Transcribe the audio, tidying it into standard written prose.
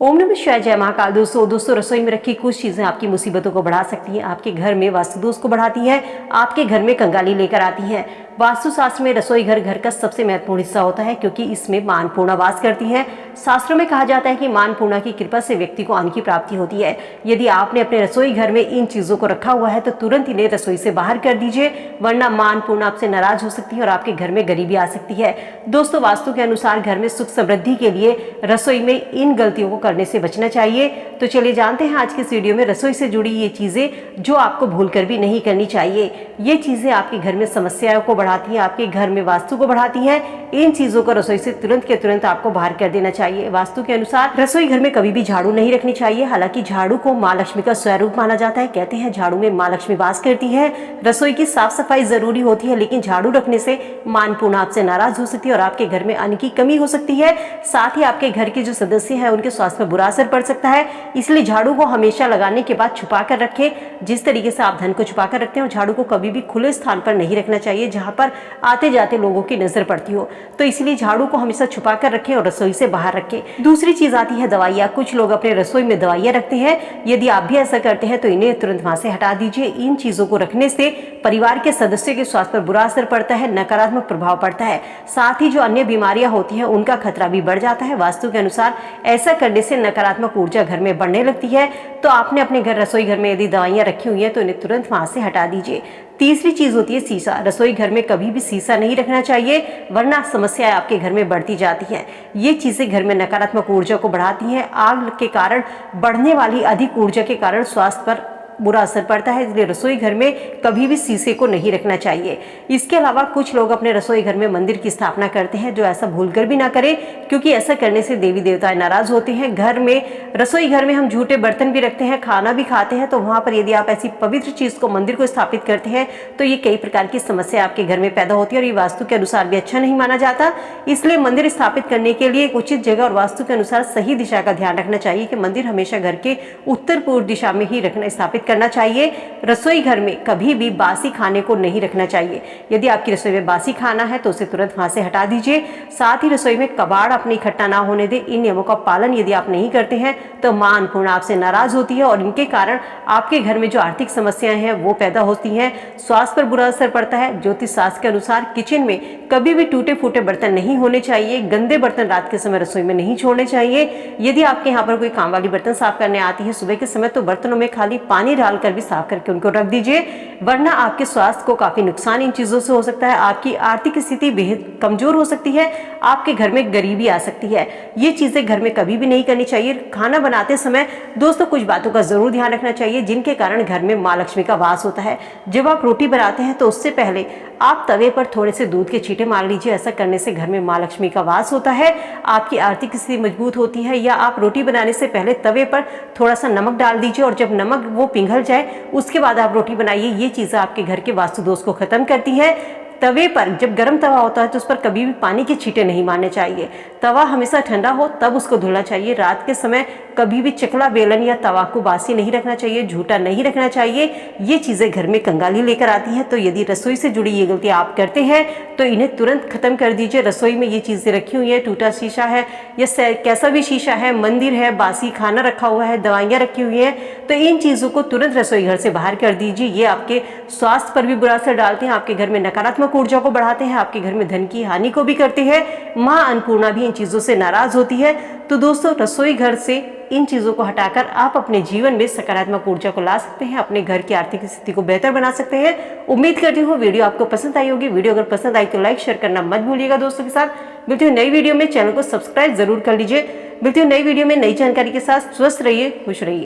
ओम नमः शिवाय, जय महाकाल। दोस्तों रसोई में रखी कुछ चीजें आपकी मुसीबतों को बढ़ा सकती हैं, आपके घर में वास्तु दोष को बढ़ाती हैं, आपके घर में कंगाली लेकर आती हैं। वास्तुशास्त्र में रसोई घर का सबसे महत्वपूर्ण हिस्सा होता है क्योंकि इसमें मां अन्नपूर्णा वास करती है। शास्त्रों में कहा जाता है कि मां अन्नपूर्णा की कृपा से व्यक्ति को अन्न की प्राप्ति होती है। यदि आपने अपने रसोई घर में इन चीजों को रखा हुआ है तो तुरंत इन्हें रसोई से बाहर कर दीजिए, वरना मां अन्नपूर्णा आपसे नाराज हो सकती है और आपके घर में गरीबी आ सकती है। दोस्तों, वास्तु के अनुसार घर में सुख समृद्धि के लिए रसोई में इन गलतियों को करने से बचना चाहिए। तो चलिए जानते हैं आज के इस वीडियो में रसोई से जुड़ी ये चीजें जो आपको भूलकर भी नहीं करनी चाहिए। ये चीजें आपके घर में समस्याओं को बढ़ाती हैं, आपके घर में वास्तु को बढ़ाती हैं। इन चीजों को रसोई से तुरंत के तुरंत आपको बाहर कर देना चाहिए। वास्तु के अनुसार रसोई घर में कभी भी झाड़ू नहीं रखनी चाहिए। हालांकि झाड़ू को माँ लक्ष्मी का स्वरूप माना जाता है। कहते हैं झाड़ू में माँ लक्ष्मी वास करती है। रसोई की साफ सफाई जरूरी होती है, लेकिन झाड़ू रखने से मां अन्नपूर्णा आपसे नाराज हो सकती है और आपके घर में अन्न की कमी हो सकती है। साथ ही आपके घर के जो सदस्य हैं उनके स्वास्थ्य पर बुरा असर पड़ सकता है। इसलिए झाड़ू को हमेशा लगाने के बाद छुपा कर रखें। जिस तरीके से आप धन को छुपा कर रखते हैं, झाड़ू को कभी भी खुले स्थान पर नहीं रखना चाहिए जहां पर आते जाते लोगों की नजर पड़ती हो। तो इसलिए झाड़ू को हमेशा छुपा कर रखें और रसोई से बाहर रखें। दूसरी चीज आती है दवाइयाँ। कुछ लोग अपने रसोई में दवाइयाँ रखते हैं। यदि आप भी ऐसा करते हैं तो इन्हें तुरंत वहां से हटा दीजिए। इन चीजों को रखने से परिवार के सदस्यों के स्वास्थ्य पर बुरा असर पड़ता है, नकारात्मक प्रभाव पड़ता है। साथ ही जो अन्य बीमारियां होती हैं उनका खतरा भी बढ़ जाता है। वास्तु के अनुसार ऐसा करने से नकारात्मक ऊर्जा घर में बढ़ने लगती है। तो आपने अपने रसोई घर में यदि दवाइयां रखी हुई हैं तो इन्हें तुरंत वहां से हटा दीजिए। तीसरी चीज होती है शीशा। रसोई घर में कभी भी शीशा नहीं रखना चाहिए, वरना समस्याएं आपके घर में बढ़ती जाती हैं। ये चीजें घर में नकारात्मक ऊर्जा को बढ़ाती हैं। आग के कारण बढ़ने वाली अधिक ऊर्जा के कारण स्वास्थ्य पर बुरा असर पड़ता है। इसलिए रसोई घर में कभी भी शीशे को नहीं रखना चाहिए। इसके अलावा कुछ लोग अपने रसोई घर में मंदिर की स्थापना करते हैं, जो ऐसा भूलकर भी ना करें, क्योंकि ऐसा करने से देवी देवता नाराज होते हैं। घर में रसोई घर में हम झूठे बर्तन भी रखते हैं, खाना भी खाते हैं, तो वहां पर यदि आप ऐसी पवित्र चीज को, मंदिर को स्थापित करते हैं तो ये कई प्रकार की समस्या आपके घर में पैदा होती है और ये वास्तु के अनुसार भी अच्छा नहीं माना जाता। इसलिए मंदिर स्थापित करने के लिए एक उचित जगह और वास्तु के अनुसार सही दिशा का ध्यान रखना चाहिए कि मंदिर हमेशा घर के उत्तर पूर्व दिशा में ही रखना स्थापित करना चाहिए। रसोई घर में कभी भी बासी खाने को नहीं रखना चाहिए। यदि आपकी रसोई में बासी खाना है तो उसे तुरंत वहां से हटा दीजिए। साथ ही रसोई में कबाड़ अपनी इकट्ठा ना होने दे। इन नियमों का पालन यदि आप नहीं करते हैं तो मां अन्नपूर्णा आपसे नाराज होती है और इनके कारण आपके घर में जो आर्थिक समस्याएं हैं वो पैदा होती हैं। स्वास्थ्य पर बुरा असर पड़ता है। ज्योतिष शास्त्र के अनुसार किचन में कभी भी टूटे फूटे बर्तन नहीं होने चाहिए। गंदे बर्तन रात के समय रसोई में नहीं छोड़ने चाहिए। यदि आपके यहाँ पर कोई काम वाली बर्तन साफ करने आती है सुबह के समय, तो बर्तनों में खाली पानी डालकर भी साफ करके उनको रख दीजिए, वरना आपके स्वास्थ्य को काफी नुकसान इन चीजों से हो सकता है। आपकी आर्थिक स्थिति बेहद कमजोर हो सकती है, आपके घर में गरीबी आ सकती है। ये चीजें घर में कभी भी नहीं करनी चाहिए। खाना बनाते समय दोस्तों कुछ बातों का जरूर ध्यान रखना चाहिए जिनके कारण घर में मां लक्ष्मी का वास होता है। जब आप रोटी बनाते हैं तो उससे पहले आप तवे पर थोड़े से दूध के छींटे मार लीजिए। ऐसा करने से घर में मां लक्ष्मी का वास होता है, आपकी आर्थिक स्थिति मजबूत होती है। या आप रोटी बनाने से पहले तवे पर थोड़ा सा नमक डाल दीजिए और जब नमक वो पिघल जाए उसके बाद आप रोटी बनाइए। ये चीजें आपके घर के वास्तु दोष को खत्म करती है। तवे पर जब गर्म तवा होता है तो उस पर कभी भी पानी के छींटे नहीं मारने चाहिए। तवा हमेशा ठंडा हो तब उसको धुलना चाहिए। रात के समय कभी भी चकला, बेलन या तवा को बासी नहीं रखना चाहिए, झूठा नहीं रखना चाहिए। ये चीजें घर में कंगाली लेकर आती हैं। तो यदि रसोई से जुड़ी ये गलती आप करते हैं तो इन्हें तुरंत खत्म कर दीजिए। रसोई में ये चीजें रखी हुई है, टूटा शीशा है या कैसा भी शीशा है, मंदिर है, बासी खाना रखा हुआ है, दवाइयाँ रखी हुई है, तो इन चीजों को तुरंत रसोई घर से बाहर कर दीजिए। ये आपके स्वास्थ्य पर भी बुरा असर डालते हैं, आपके घर में नकारात्मक ऊर्जा को बढ़ाते हैं, आपके घर में धन की हानि को भी करते हैं। मां अन्नपूर्णा भी इन चीजों से नाराज होती है। तो दोस्तों रसोई घर से इन चीजों को हटाकर आप अपने जीवन में सकारात्मक ऊर्जा को ला सकते हैं, अपने घर की आर्थिक स्थिति को बेहतर बना सकते हैं। उम्मीद करती हूँ वीडियो आपको पसंद आई होगी। वीडियो अगर पसंद आई तो लाइक शेयर करना मत भूलिएगा दोस्तों के साथ। मिलती हूँ नई वीडियो में, चैनल को सब्सक्राइब जरूर कर लीजिए। मिलती हूँ नई वीडियो में नई जानकारी के साथ। स्वस्थ रहिए, खुश रहिए।